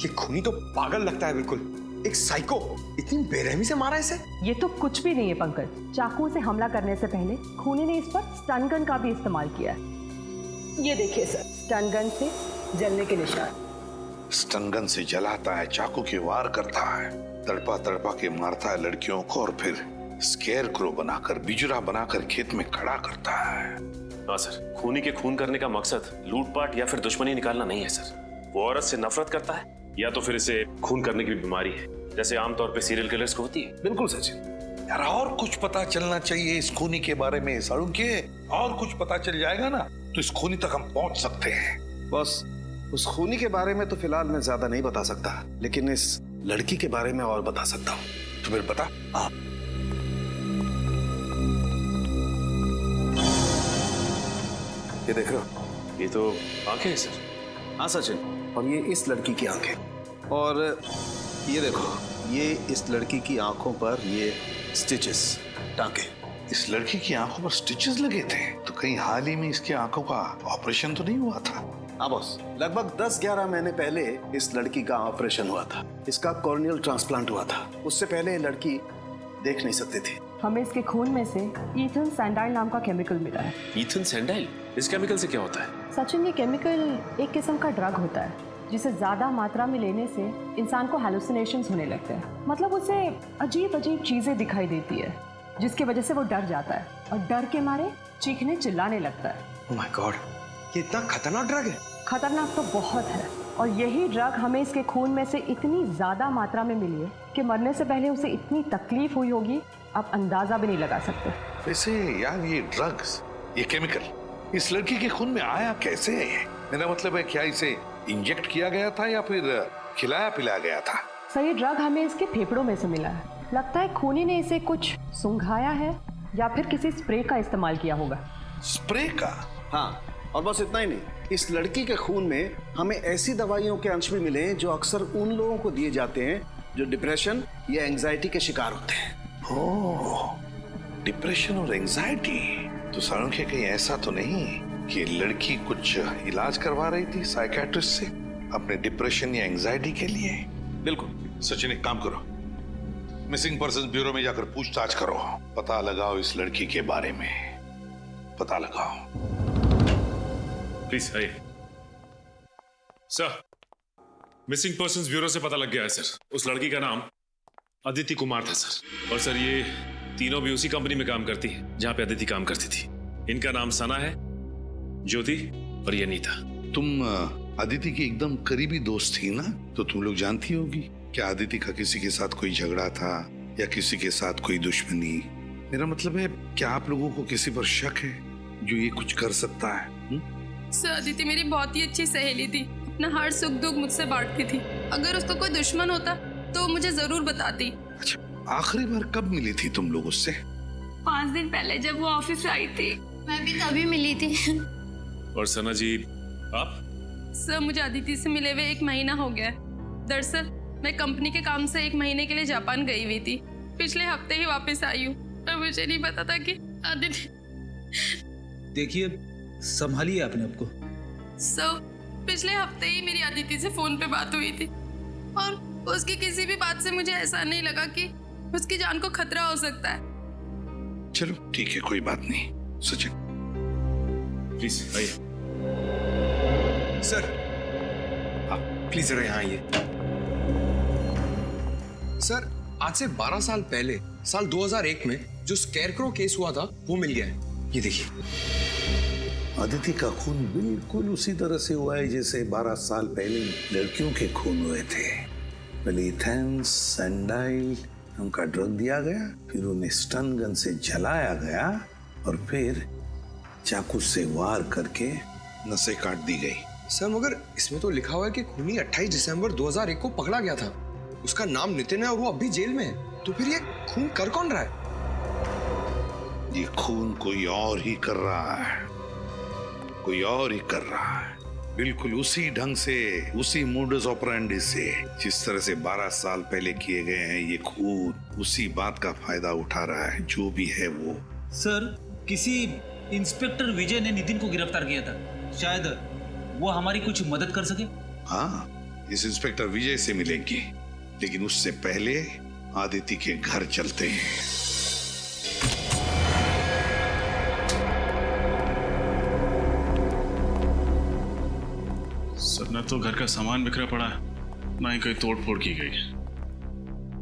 Speaker 10: ये खूनी तो पागल लगता है बिल्कुल, एक साइको। इतनी बेरहमी से मारा इसे?
Speaker 18: ये तो कुछ भी नहीं है पंकज। चाकू से हमला करने से पहले खूनी ने इस पर स्टन गन का भी इस्तेमाल किया है। ये देखिए सर, स्टन गन से जलने के निशान।
Speaker 17: स्टन गन से जलाता है, चाकू के वार करता है, तड़पा तड़पा के मारता है लड़कियों को, और फिर स्केरक्रो बनाकर, बिजरा बनाकर खेत में खड़ा करता है।
Speaker 7: हाँ सर, खूनी के खून करने का मकसद लूटपाट या फिर दुश्मनी निकालना नहीं है सर। वो औरत से नफरत करता है, या तो फिर इसे खून करने की बीमारी है, जैसे आमतौर पे सीरियल किलर्स को होती है।
Speaker 8: बिल्कुल सचिन।
Speaker 17: यार, और कुछ पता चलना चाहिए इस खूनी के बारे में सालुंके। और कुछ पता चल जाएगा ना तो इस खूनी तक हम पहुंच सकते हैं।
Speaker 8: बॉस, उस खूनी के बारे में तो फिलहाल मैं ज्यादा नहीं बता सकता, लेकिन इस लड़की के बारे में और बता सकता हूँ।
Speaker 17: तो फिर बता।
Speaker 8: ये देख रहे हो?
Speaker 7: ये तो आंखें हैं सर।
Speaker 8: हाँ सचिन, और ये इस लड़की की आंखें। और ये देखो, ये इस लड़की की आंखों पर ये स्टिचेस, टांके।
Speaker 17: इस लड़की की आंखों पर स्टिचेस लगे थे? तो कहीं हाल ही में इसकी आंखों का ऑपरेशन तो नहीं हुआ था?
Speaker 8: हाँ बॉस, लगभग 10-11 महीने पहले इस लड़की का ऑपरेशन हुआ था। इसका कॉर्नियल ट्रांसप्लांट हुआ था। उससे पहले लड़की देख नहीं सकती थी।
Speaker 18: हमें इसके खून में से ईथन सैंडाइल नाम का केमिकल मिला है।
Speaker 7: ईथन सैंडाइल? इस केमिकल से क्या होता है?
Speaker 18: सचिन, ये केमिकल एक किस्म का ड्रग होता है जिसे ज्यादा मात्रा में लेने से इंसान को हैलुसिनेशंस होने लगते हैं। मतलब उसे अजीब अजीब चीजें दिखाई देती है, जिसकी वजह से वो डर जाता है और डर के मारे चीखने चिल्लाने लगता है।
Speaker 10: ओह माय गॉड, ये इतना खतरनाक ड्रग है?
Speaker 18: खतरनाक तो बहुत है, और यही ड्रग हमें इसके खून में से इतनी ज्यादा मात्रा में मिली है कि मरने से पहले उसे इतनी तकलीफ हुई होगी, आप अंदाजा भी नहीं लगा सकते।
Speaker 17: वैसे यार, ये ड्रग्स, ये केमिकल इस लड़की के खून में आया कैसे है? मेरा मतलब है, क्या इसे इंजेक्ट किया गया था या फिर खिलाया पिलाया गया था?
Speaker 18: सही ड्रग हमें इसके फेफड़ों में से मिला है। लगता है खूनी ने इसे कुछ सुंघाया है या फिर किसी स्प्रे का इस्तेमाल किया होगा।
Speaker 17: स्प्रे का?
Speaker 8: हाँ, और बस इतना ही नहीं, इस लड़की के खून में हमें ऐसी दवाइयों के अंश भी मिले जो अक्सर उन लोगों को दिए जाते हैं जो डिप्रेशन या एंजाइटी के शिकार होते हैं।
Speaker 17: ओह, डिप्रेशन और एंजाइटी। तो सालुंके, कहीं ऐसा तो नहीं कि लड़की कुछ इलाज करवा रही थी साइकियाट्रिस्ट से अपने डिप्रेशन या एंजाइटी के लिए?
Speaker 8: बिल्कुल।
Speaker 17: सचिन, एक काम करो, मिसिंग पर्सन ब्यूरो में जाकर पूछताछ करो, पता लगाओ इस लड़की के बारे में, पता लगाओ।
Speaker 7: प्लीज आइए सर। मिसिंग पर्संस ब्यूरो से पता लग गया है सर। उस लड़की का नाम अदिति कुमार था सर। और सर, ये तीनों भी उसी कंपनी में काम करती हैं जहां पे अदिति काम करती थी। इनका नाम सना है, ज्योति और ये नीता।
Speaker 17: तुम अदिति की एकदम करीबी दोस्त थी ना, तो तुम लोग जानती होगी क्या अदिति का किसी के साथ कोई झगड़ा था या किसी के साथ कोई दुश्मनी? मेरा मतलब है, क्या आप लोगों को किसी पर शक है जो ये कुछ कर सकता है?
Speaker 2: सर, अदिति मेरी बहुत ही अच्छी सहेली थी, अपना हर सुख दुख मुझसे बांटती थी। अगर उसका कोई दुश्मन होता तो मुझे जरूर बताती।
Speaker 17: अच्छा, आखिरी बार कब मिली थी तुम लोग उससे?
Speaker 2: 5 दिन पहले जब वो ऑफिस से आई थी, मैं भी तभी मिली थी।
Speaker 7: और सना जी, आप?
Speaker 2: सर, मुझे अदिति से मिले हुए 1 महीना हो गया। दरअसल मैं कंपनी के काम से 1 महीने के लिए जापान गई हुई थी। पिछले हफ्ते ही वापस आई हूँ और मुझे नहीं पता था कि अदिति।
Speaker 4: देखिए, संभालिए अपने आप को।
Speaker 2: पिछले हफ्ते ही मेरी अदिति से फोन पे बात हुई थी और उसकी किसी भी बात से मुझे ऐसा नहीं लगा कि उसकी जान को खतरा हो सकता है।
Speaker 17: चलो ठीक है, कोई बात नहीं। सचिन
Speaker 3: प्लीज आइए।
Speaker 10: सर प्लीज जरा यहाँ आइए। सर, आज से 12 साल पहले साल 2001 में जो स्कैरक्रो केस हुआ था वो मिल गया है। ये देखिए।
Speaker 8: अदिति का खून बिल्कुल उसी तरह से हुआ है जैसे 12 साल पहले लड़कियों के खून हुए थे। पहले इथेंस सैंडाइल उनका ड्रग दिया गया, फिर उन्हें स्टन गन से जलाया गया और फिर चाकू से वार करके नसें काट दी गई।
Speaker 10: सर मगर इसमें तो लिखा हुआ है कि खूनी 28 दिसंबर 2001 को पकड़ा गया था। उसका नाम नितिन है और वो अभी जेल में है। तो फिर ये खून कर कौन रहा है?
Speaker 8: ये खून कोई और ही कर रहा है, कोई और ही कर रहा है, बिल्कुल उसी ढंग से, उसी मोडस ऑपरेंडी से जिस तरह से 12 साल पहले किए गए हैं। ये खून उसी बात का फायदा उठा रहा है, जो भी है वो।
Speaker 4: सर, किसी इंस्पेक्टर विजय ने नितिन को गिरफ्तार किया था। शायद वो हमारी कुछ मदद कर सके।
Speaker 8: हाँ, इस इंस्पेक्टर विजय से मिलेंगे, लेकिन उससे पहले आदिति के घर चलते हैं।
Speaker 1: सर, न तो घर का सामान बिखरा पड़ा है, ना ही कोई तोड़ फोड़ की गई।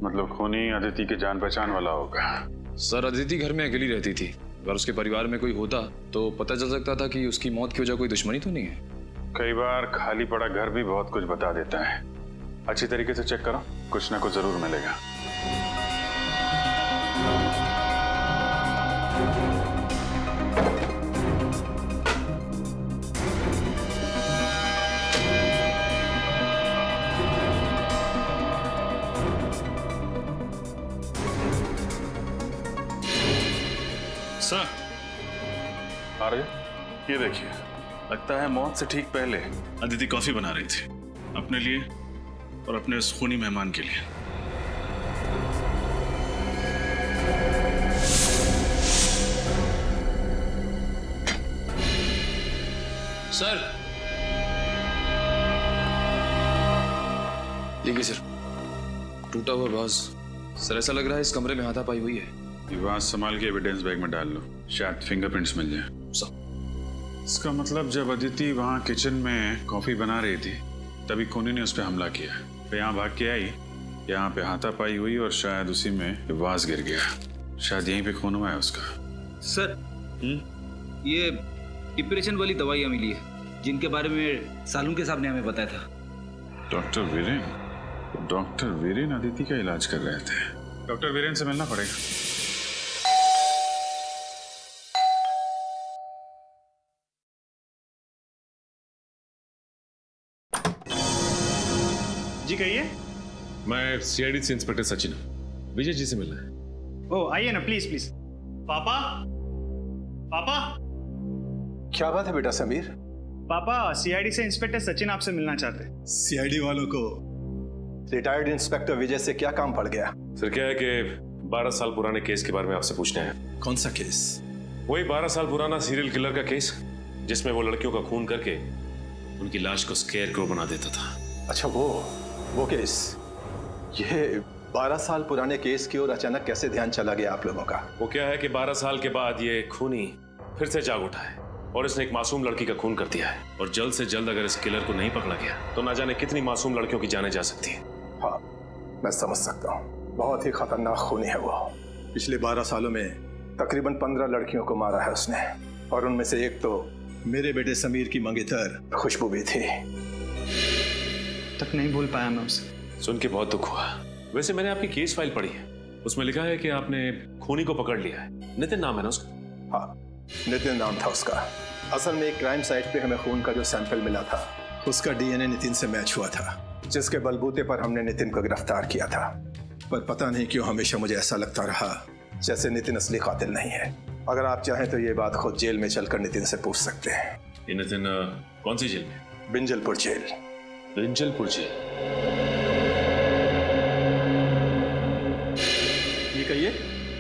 Speaker 12: मतलब खूनी आदिति के जान पहचान वाला होगा।
Speaker 3: सर, अदिति घर में अकेली रहती थी। अगर उसके परिवार में कोई होता तो पता चल सकता था कि उसकी मौत की वजह कोई दुश्मनी तो नहीं है।
Speaker 12: कई बार खाली पड़ा घर भी बहुत कुछ बता देता है। अच्छी तरीके से चेक करो, कुछ ना कुछ जरूर मिलेगा।
Speaker 1: सर,
Speaker 12: आ रहे? ये देखिए, लगता है मौत से ठीक पहले
Speaker 1: अदिति कॉफी बना रही थी अपने लिए और अपने उस खूनी मेहमान के लिए।
Speaker 3: सर, देखिए सर, टूटा हुआ बाज। सर, ऐसा लग रहा है इस कमरे में हाथापाई हुई है।
Speaker 12: ये बात संभाल के एविडेंस बैग में डाल लो, शायद फिंगरप्रिंट्स मिल जाए। इसका मतलब जब अदिति वहाँ किचन में कॉफी बना रही थी तभी खूनी ने उस पर हमला किया। फिर यहाँ भाग के आई, यहाँ पे हाथापाई हुई और शायद उसी में वास गिर गया। शायद यहीं पे खून हुआ है उसका।
Speaker 4: सर, ये डिप्रेशन वाली दवाइयाँ मिली है जिनके बारे में सालुंके साहब ने हमें बताया था।
Speaker 12: डॉक्टर वीरेन अदिति का इलाज कर रहे थे। डॉक्टर वीरेन से मिलना पड़ेगा।
Speaker 15: जी कहिए।
Speaker 7: मैं सीआईडी से इंस्पेक्टर सचिन हूं, विजय जी से मिलना है।
Speaker 15: ओ आइए ना, प्लीज प्लीज। पापा, पापा।
Speaker 9: क्या बात है बेटा समीर?
Speaker 15: पापा, सीआईडी से इंस्पेक्टर सचिन आपसे मिलना चाहते हैं।
Speaker 9: सीआईडी वालों को रिटायर्ड इंस्पेक्टर विजय से क्या काम पड़ गया?
Speaker 7: सर, क्या है कि 12 साल पुराने केस के बारे में आपसे पूछना है।
Speaker 9: कौन सा केस?
Speaker 7: वही 12 साल पुराना सीरियल किलर का केस, जिसमें वो लड़कियों का खून करके उनकी लाश को स्केयरक्रो बना देता था।
Speaker 9: अच्छा, वो केस। ये 12 साल पुराने केस की ओर अचानक कैसे ध्यान चला गया आप लोगों का?
Speaker 7: वो क्या है कि 12 साल के बाद ये खूनी फिर से जाग उठा है और इसने एक मासूम लड़की का खून कर दिया है। और जल्द से जल्द अगर इस किलर को नहीं पकड़ा गया तो ना जाने कितनी मासूम लड़कियों की जानें जा सकती है।
Speaker 9: हाँ, मैं समझ सकता हूँ। बहुत ही खतरनाक खूनी है वो। पिछले 12 सालों में तकरीबन 15 लड़कियों को मारा है उसने, और उनमें से एक तो मेरे बेटे समीर की मंगेतर खुशबू भी थी।
Speaker 15: तक नहीं भूल पाया मैं उसे।
Speaker 7: सुन के बहुत दुख हुआ। वैसे मैंने आपकी केस फाइल पढ़ी है, उसमें लिखा है कि आपने खूनी को पकड़ लिया है। नितिन नाम है ना उसका?
Speaker 9: हाँ, नितिन नाम था उसका। असल में एक क्राइम साइट पे हमें खून का जो सैंपल मिला था उसका डीएनए नितिन से मैच हुआ था, जिसके बलबूते पर हमने नितिन को गिरफ्तार किया था। पर पता नहीं क्यों हमेशा मुझे ऐसा लगता रहा जैसे नितिन असली कातिल नहीं है। अगर आप चाहें तो ये बात खुद जेल में चलकर नितिन से पूछ सकते हैं।
Speaker 7: ये नितिन कौन सी जेल में?
Speaker 9: बिंजलपुर जेल।
Speaker 7: बिंजलपुर जेल।
Speaker 19: कहिए।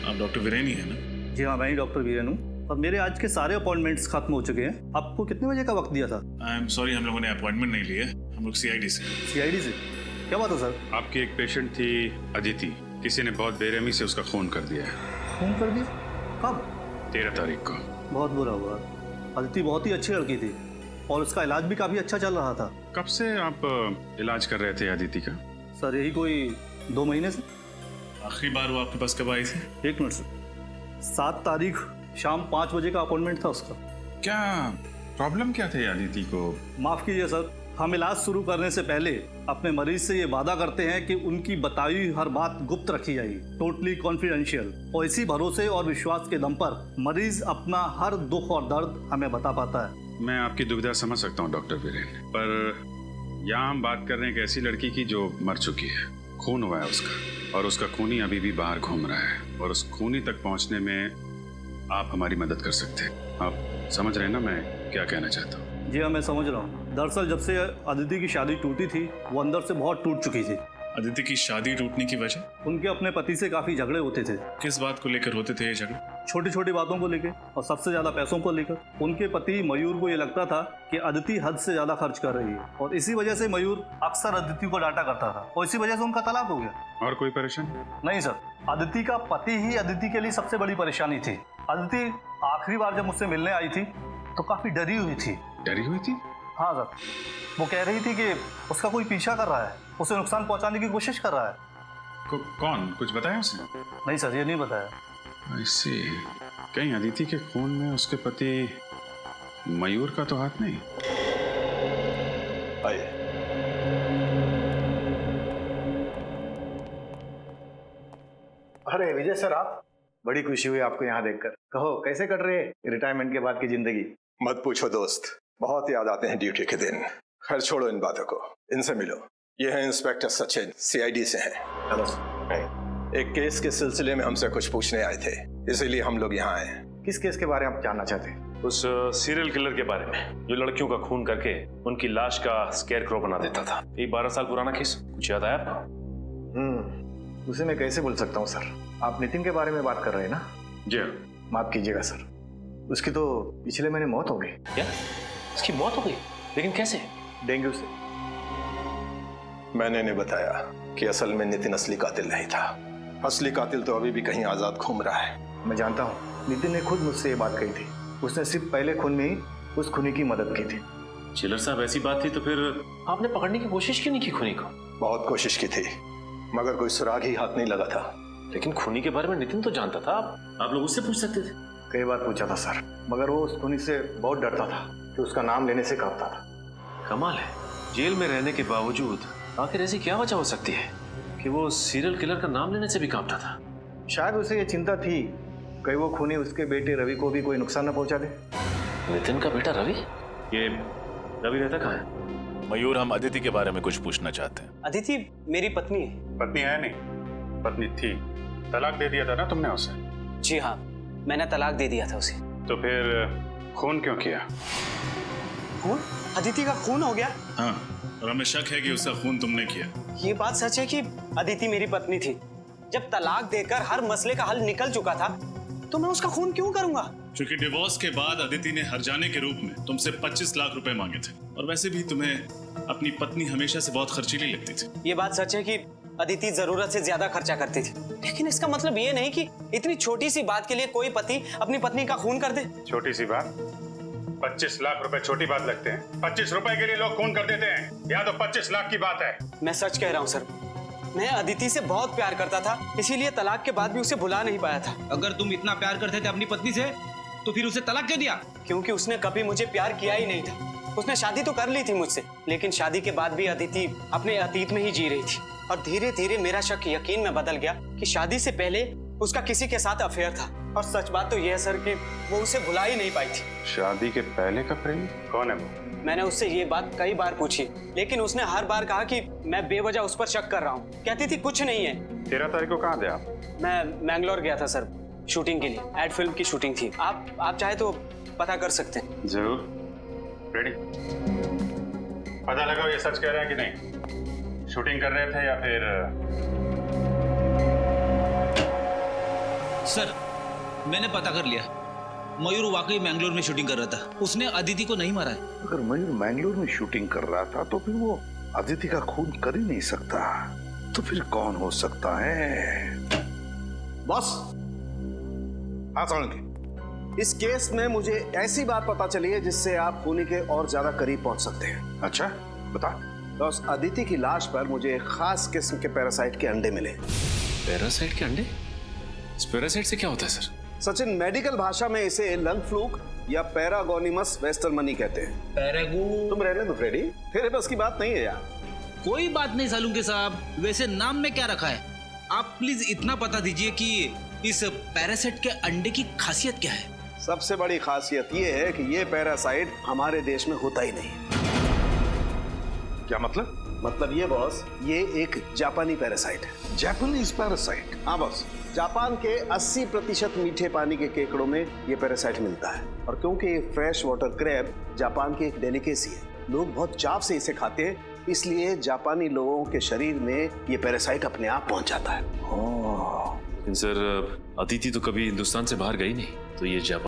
Speaker 1: आप डॉक्टर वीरेन ही है ना?
Speaker 19: जी हाँ, मैं ही डॉक्टर वीरेन हूँ और मेरे आज के सारे अपॉइंटमेंट्स खत्म हो चुके हैं। आपको कितने बजे का वक्त दिया था?
Speaker 1: आई एम सॉरी, हम लोगों ने अपॉइंटमेंट नहीं लिए, हम लोग सीआईडी से।
Speaker 19: सीआईडी से? क्या बात है सर?
Speaker 20: आपकी एक पेशेंट थी अदिति, किसी ने बहुत बेरहमी से उसका खून कर दिया है।
Speaker 19: खून कर दिया? कब?
Speaker 20: 13 तारीख को।
Speaker 19: बहुत बुरा हुआ। अदिति बहुत ही अच्छी लड़की थी और उसका इलाज भी काफी अच्छा चल रहा था।
Speaker 20: कब से आप इलाज कर रहे थे अदिति का?
Speaker 19: सर यही कोई 2 महीने से।
Speaker 1: आखिरी बार वो आपके पास कब आई थी?
Speaker 19: 1 मिनट सर। 7 तारीख शाम 5 बजे का अपॉइंटमेंट था उसका।
Speaker 20: क्या प्रॉब्लम क्या थी अदिति को?
Speaker 19: माफ कीजिए सर, हम इलाज शुरू करने से पहले अपने मरीज से ये वादा करते हैं कि उनकी बताई हुई हर बात गुप्त रखी जाएगी, टोटली कॉन्फिडेंशियल। और इसी भरोसे और विश्वास के दम पर मरीज अपना हर दुख और दर्द हमें बता पाता है।
Speaker 20: मैं आपकी दुविधा समझ सकता हूँ डॉक्टर वीरेन, पर यहाँ हम बात कर रहे हैं एक ऐसी लड़की की जो मर चुकी है, खून हुआ है उसका, और उसका खूनी अभी भी बाहर घूम रहा है, और उस खूनी तक पहुँचने में आप हमारी मदद कर सकते हैं। आप समझ रहे हैं ना मैं क्या कहना चाहता हूँ?
Speaker 19: जी हाँ, मैं समझ रहा हूँ। दरअसल जब से अदिति की शादी टूटी थी वो अंदर से बहुत टूट चुकी थी।
Speaker 1: अदिति की शादी टूटने की वजह?
Speaker 19: उनके अपने पति से काफी झगड़े होते थे।
Speaker 1: किस बात को लेकर होते थे ये झगड़े?
Speaker 19: छोटी छोटी बातों को लेकर और सबसे ज्यादा पैसों को लेकर। उनके पति मयूर को ये लगता था कि अदिति हद से ज्यादा खर्च कर रही है और इसी वजह से मयूर अक्सर अदिति को डांटा करता था और इसी वजह से उनका तलाक हो गया।
Speaker 20: और कोई परेशानी?
Speaker 19: नहीं सर, अदिति का पति ही अदिति के लिए सबसे बड़ी परेशानी थी। अदिति आखिरी बार जब मुझसे मिलने आई थी तो काफी डरी हुई थी।
Speaker 20: डरी हुई थी?
Speaker 19: हाँ सर, वो कह रही थी कि उसका कोई पीछा कर रहा है, उसे नुकसान पहुंचाने की कोशिश कर रहा है।
Speaker 20: कौन? कुछ बताया उसने?
Speaker 19: नहीं सर, ये नहीं बताया।
Speaker 20: ऐसे कहीं अदिति के खून में उसके पति मयूर का तो हाथ नहीं?
Speaker 9: आइए।
Speaker 21: अरे विजय सर, आप? बड़ी खुशी हुई आपको यहाँ देखकर। कहो कैसे कट रही है रिटायरमेंट के बाद की जिंदगी?
Speaker 9: मत पूछो दोस्त, बहुत याद आते हैं ड्यूटी के दिन। खैर छोड़ो इन बातों को, इनसे मिलो। ये है इंस्पेक्टर सचिन, सीआईडी से हैं।
Speaker 21: Hello sir.
Speaker 9: एक केस के सिलसिले में हमसे कुछ पूछने आए थे, इसीलिए हम लोग यहाँ आए।
Speaker 21: किस केस के बारे में आप जानना चाहते हैं?
Speaker 7: उस सीरियल किलर के बारे में जो लड़कियों का खून करके उनकी लाश का स्केयरक्रो बना देता था। ये 12 साल पुराना केस, कुछ याद आया आपको?
Speaker 21: उसे मैं कैसे भूल सकता हूँ सर। आप नितिन के बारे में बात कर रहे हैं ना?
Speaker 7: जी।
Speaker 21: माफ कीजिएगा सर, उसकी तो पिछले महीने मौत हो गई।
Speaker 7: क्या? उसकी मौत हो गई? लेकिन कैसे?
Speaker 21: डेंगू से।
Speaker 9: मैंने नहीं बताया कि असल में नितिन असली कातिल नहीं था। असली कातिल तो अभी भी कहीं आजाद घूम रहा है।
Speaker 21: मैं जानता हूँ, नितिन ने खुद मुझसे ये बात कही थी। उसने सिर्फ पहले खून में ही उस खूनी की मदद की थी।
Speaker 7: चिलर साहब, ऐसी बात थी तो फिर आपने पकड़ने की कोशिश क्यों नहीं की खूनी को?
Speaker 9: बहुत कोशिश की थी मगर कोई सुराग ही हाथ नहीं लगा था।
Speaker 7: लेकिन खूनी के बारे में नितिन तो जानता था, आप लोग उससे पूछ सकते थे।
Speaker 21: कई बार पूछा था सर, मगर वो उस खूनी से बहुत डरता था कि उसका नाम लेने से कांपता था।
Speaker 7: कमाल है, जेल में रहने के बावजूद आखिर ऐसी क्या वजह हो सकती है कि वो सीरियल किलर का नाम लेने से भी कांपता था?
Speaker 21: शायद उसे ये चिंता थी कहीं वो खूनी उसके बेटे रवि को भी कोई नुकसान न पहुंचा दे।
Speaker 7: नितिन का बेटा रवि? ये रवि रहता कहाँ है?
Speaker 22: मयूर, हम अदिति के बारे में कुछ पूछना चाहते हैं।
Speaker 23: अदिति मेरी पत्नी है।
Speaker 20: पत्नी है नहीं, पत्नी थी। तलाक दे दिया था ना तुमने उसे?
Speaker 23: जी हाँ, मैंने तलाक दे दिया था उसे।
Speaker 20: तो फिर खून क्यों किया?
Speaker 23: खून? अदिति का खून हो गया?
Speaker 1: हाँ, और हमें शक है कि उसका खून तुमने किया।
Speaker 23: ये बात सच है कि अदिति मेरी पत्नी थी। जब तलाक देकर हर मसले का हल निकल चुका था तो मैं उसका खून क्यों करूंगा?
Speaker 1: क्योंकि डिवोर्स के बाद अदिति ने हर्जाने के रूप में तुमसे 25 लाख रुपए मांगे थे, और वैसे भी तुम्हें अपनी पत्नी हमेशा से बहुत खर्चीली लगती थी।
Speaker 23: ये बात सच है कि अदिति जरूरत से ज्यादा खर्चा करती थी, लेकिन इसका मतलब ये नहीं कि इतनी छोटी सी बात के लिए कोई पति अपनी पत्नी का खून कर दे।
Speaker 20: छोटी सी बात? 25 लाख रुपए छोटी बात लगते हैं? 25 रुपए के लिए लोग खून कर देते हैं, या तो 25 लाख की बात है।
Speaker 23: मैं सच कह रहा हूँ सर, मैं अदिति से बहुत प्यार करता था, इसीलिए तलाक के बाद भी उसे भुला नहीं पाया था।
Speaker 4: अगर तुम इतना प्यार करते थे अपनी पत्नी से तो फिर उसे तलाक क्यों दिया?
Speaker 23: क्योंकि उसने कभी मुझे प्यार किया ही नहीं था। उसने शादी तो कर ली थी मुझसे, लेकिन शादी के बाद भी अदिति अपने अतीत में ही जी रही थी, और धीरे धीरे मेरा शक यकीन में बदल गया कि शादी से पहले उसका किसी के साथ अफेयर था। और सच बात तो यह है सर कि वो उसे भुला ही नहीं पाई थी।
Speaker 20: शादी के पहले का प्रेमी कौन है वो?
Speaker 23: मैंने उससे ये बात कई बार पूछी, लेकिन उसने हर बार कहा कि मैं बेवजह उस पर शक कर रहा हूँ। कहती थी कुछ नहीं है।
Speaker 20: 13 तारीख को कहाँ थे आप?
Speaker 23: मैं मैंगलोर गया था सर, शूटिंग के लिए। एड फिल्म की शूटिंग थी। आप चाहे तो पता कर सकते हैं।
Speaker 20: जरूर। रेडी? पता लगाओ ये सच कह रहे हैं कि नहीं। शूटिंग कर रहे थे या फिर
Speaker 4: सर, मैंने पता कर लिया, मयूर वाकई मैंगलोर में शूटिंग कर रहा था। उसने अदिति को नहीं मारा है।
Speaker 17: अगर मयूर मैंगलोर में शूटिंग कर रहा था तो फिर वो अदिति का खून कर ही नहीं सकता। तो फिर कौन हो सकता है?
Speaker 5: बॉस,
Speaker 17: हाँ सालुंके,
Speaker 5: इस केस में मुझे ऐसी बात पता चली है जिससे आप खूनी के और ज्यादा करीब पहुंच सकते हैं।
Speaker 17: अच्छा, बता।
Speaker 5: बॉस, अदिति की लाश पर मुझे एक खास किस्म के पैरासाइट के अंडे मिले।
Speaker 1: पैरासाइट के अंडे? इस पैरासाइट से क्या होता है सर?
Speaker 5: सचिन, मेडिकल भाषा में इसे लंग फ्लूक या पैरागोनिमस वेस्टरमनी कहते हैं।
Speaker 4: पैरागो?
Speaker 5: तुम रहने दो फ्रेडी, तेरे बस की बात नहीं है यार।
Speaker 4: कोई बात नहीं सालुंके साहब, वैसे नाम में क्या रखा है? आप प्लीज इतना बता दीजिए कि इस पैरासाइट के अंडे की खासियत क्या है?
Speaker 5: सबसे बड़ी खासियत ये है कि ये पैरासाइट हमारे देश में होता ही नहीं।
Speaker 17: क्या मतलब?
Speaker 5: मतलब ये बॉस, ये एक जापानी पैरासाइट है।
Speaker 17: Japanese parasite?
Speaker 5: हाँ बॉस, जापान के 80% मीठे पानी के केकड़ों में ये पैरासाइट मिलता है। और क्योंकि ये फ्रेश वाटर क्रैब जापान की एक डेलिकेसी है, लोग बहुत चाव से इसे खाते हैं, इसलिए जापानी लोगों के शरीर में ये पैरासाइट अपने आप पहुंच जाता है।
Speaker 1: लेकिन सर, अदिति तो कभी हिंदुस्तान से बाहर गई नहीं, तो ये जापान